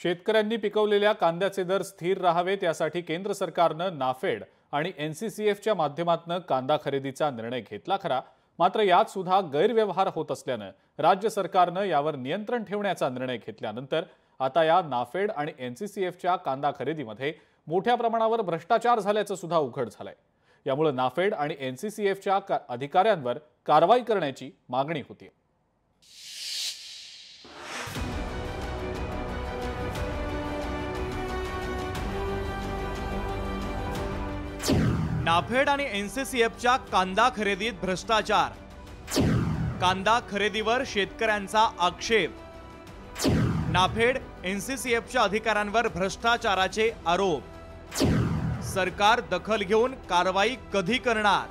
शेतकऱ्यांनी पिकवलेल्या कांद्याचे दर स्थिर राहावेत यासाठी केंद्र सरकारनं नाफेड आणि एनसीसीएफच्या माध्यमातून कांदा खरेदीचा निर्णय घेतला खरा, मात्र यात सुद्धा गैरव्यवहार होत असल्यानं राज्य सरकारनं यावर नियंत्रण ठेवण्याचा निर्णय घेतल्यानंतर आता या नाफेड आणि एनसीसीएफच्या कांदा खरेदीमध्ये मोठ्या प्रमाणावर भ्रष्टाचार झाल्याचं सुद्धा उघड झालंय। यामुळे नाफेड आणि एनसीसीएफच्या अधिकाऱ्यांवर कारवाई करण्याची मागणी होती। नाफेड आणि एनसीसीएफच्या कांदा खरेदीत भ्रष्टाचार, कांदा खरेदीवर शेतकऱ्यांचा आक्षेप, नाफेड एनसीसीएफच्या अधिकाऱ्यांवर भ्रष्टाचाराचे आरोप, सरकार दखल घेऊन कारवाई कधी करणार?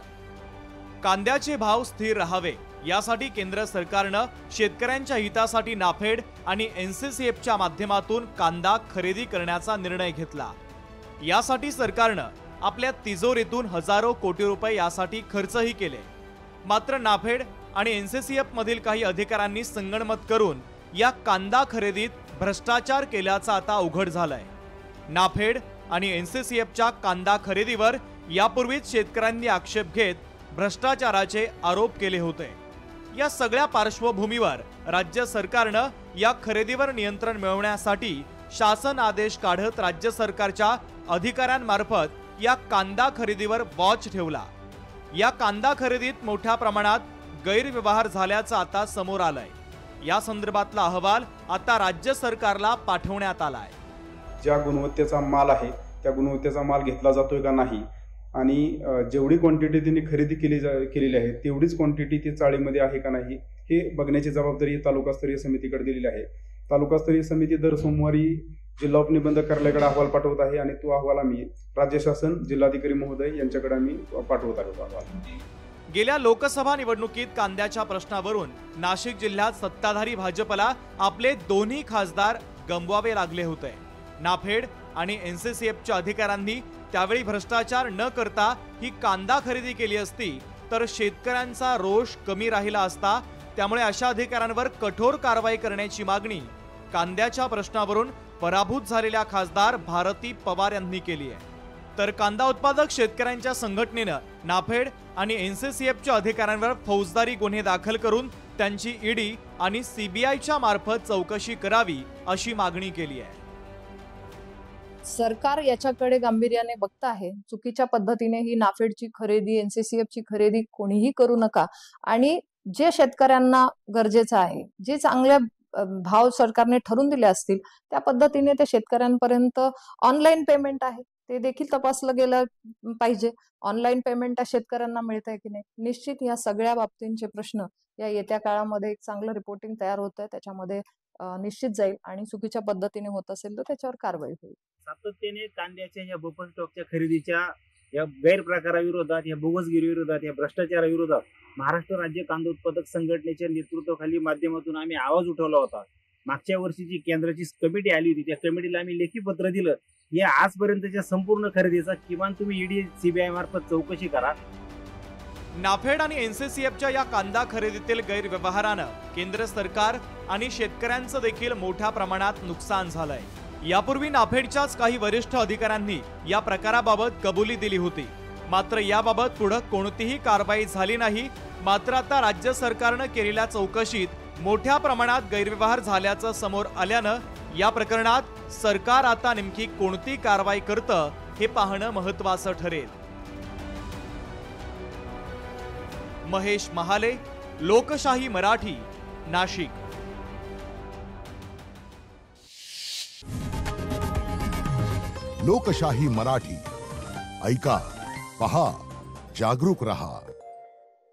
कांद्याचे भाव स्थिर राहावे यासाठी केंद्र सरकारनं शेतकऱ्यांच्या हितासाठी नाफेड आणि एनसीसीएफच्या माध्यमातून कांदा खरेदी करण्याचा निर्णय घेतला। यासाठी सरकारनं आपल्या तिजोरीतून हजारो कोटी रुपये यासाठी खर्चही केले। मात्र नाफेड आणि एनसीसीएफ मधील काही अधिकाऱ्यांनी संगनमत करून या कांदा खरेदीत भ्रष्टाचार केल्याचा आता उघड झालाय। नाफेड आणि एनसीसीएफच्या कांदा खरेदीवर यापूर्वीच शेतकऱ्यांनी आक्षेप घेत भ्रष्टाचाराचे आरोप केले होते। या सगळ्या पार्श्वभूमीवर राज्य सरकारनं या खरेदीवर नियंत्रण मिळवण्यासाठी शासन आदेश काढत राज्य सरकारच्या अधिकाऱ्यांमार्फत या कांदा खरेदीवर वॉच ठेवला। या कांदा खरेदीत मोठ्या प्रमाणात गैरव्यवहार झाल्याचं आता समोर आलंय। या संदर्भातला अहवाल आता राज्य सरकारला पाठवण्यात आलाय। ज्या गुणवत्तेचा माल आहे त्या गुणवत्तेचा माल घेतला जातोय का नाही आणि जेवढी क्वांटिटी त्यांनी खरेदी केलेली आहे तेवढीच क्वांटिटी ती चाळीमध्ये आहे का नाही हे बघण्याची जबाबदारी तालुकास्तरीय समितीकडे दिलेली आहे। तालुकास्तरीय समिती दर सोमवारी जिल्हा उपनिबंधक कार्यालयाकडे अहवाल पाठवत आहे आणि तो अहवाल आम्ही राज्य शासन जिल्हाधिकारी महोदय यांच्याकडे आम्ही पाठवत आहोत। अहवाल गेल्या लोकसभा निवडणुकीत कांद्याच्या प्रश्नावरून नाशिक जिल्ह्यात सत्ताधारी भाजपला आपले दोन्ही खासदार गमवावे लागले होते। नाफेड आणि एनसीसीएफच्या अधिकाऱ्यांनी त्यावेळी भ्रष्टाचार न करता ही कांदा खरेदी केली असती तर शेतकऱ्यांचा रोष कमी राहिला असता। त्यामुळे अशा अधिकाऱ्यांवर कठोर कारवाई करण्याची मागणी कांद्याच्या प्रश्नावरून पराभूत झालेल्या खासदार भारती पवार यांनी केली आहे। तर कांदा उत्पादक शेतकऱ्यांच्या संघटनेनं नाफेड आणि एनसीसीएफच्या अधिकाऱ्यांवर फौजदारी गुन्हे दाखल करून त्यांची ईडी आणि सीबीआयच्या मार्फत चौकशी करावी अशी मागणी केली आहे। सरकार याच्याकडे गांभीर्याने बघत आहे। चुकीच्या पद्धतीने ही नाफेडची खरेदी एनसीसीएफची खरेदी कोणीही करू नका आणि जे शेतकऱ्यांना गरजेचं आहे, जे चांगल्या भाव सरकारने ठरवून दिले असतील त्या पद्धतीने ते शेतकऱ्यांपर्यंत ऑनलाईन पेमेंट आहे ते देखील तपासलं गेलं पाहिजे। ऑनलाईन पेमेंट शेतकऱ्यांना मिळत आहे की नाही, निश्चित या सगळ्या बाबतींचे प्रश्न या येत्या काळामध्ये एक चांगलं रिपोर्टिंग तयार होत आहे त्याच्यामध्ये निश्चित जाईल आणि चुकीच्या पद्धतीने होत असेल तर त्याच्यावर कारवाई होईल। सातत्याने कांद्याच्या या बफर स्टॉकच्या खरेदीच्या या गैरप्रकाराविरोधात, या बोगसगिरीविरोधात, या भ्रष्टाचाराविरोधात महाराष्ट्र राज्य कांदा उत्पादक संघटनेच्या नेतृत्वाखाली माध्यमातून आम्ही आवाज उठवला होता। मागच्या वर्षीची केंद्राची कमिटी आली होती, त्या कमिटीला आम्ही लेखी पत्र दिलं। या आजपर्यंतच्या संपूर्ण खरेदीचा किमान तुम्ही ईडी सीबीआय मार्फत चौकशी करा। नाफेड आणि एनसीसीएफच्या या कांदा खरेदीतील गैरव्यवहारानं केंद्र सरकार आणि शेतकऱ्यांचं देखील मोठ्या प्रमाणात नुकसान झालंय। यापूर्वी नाफेडच्याच काही वरिष्ठ अधिकाऱ्यांनी या प्रकाराबाबत कबुली दिली होती, मात्र याबाबत पुढे कोणतीही कारवाई झाली नाही। मात्र आता राज्य सरकारनं केलेल्या चौकशीत मोठ्या प्रमाणात गैरव्यवहार झाल्याचं समोर आल्यानं या प्रकरणात सरकार आता नेमकी कोणती कारवाई करतं हे पाहणं महत्त्वाचं ठरेल। महेश महाले, लोकशाही मराठी, नाशिक। लोकशाही मराठी ऐका, पहा, जागरूक रहा।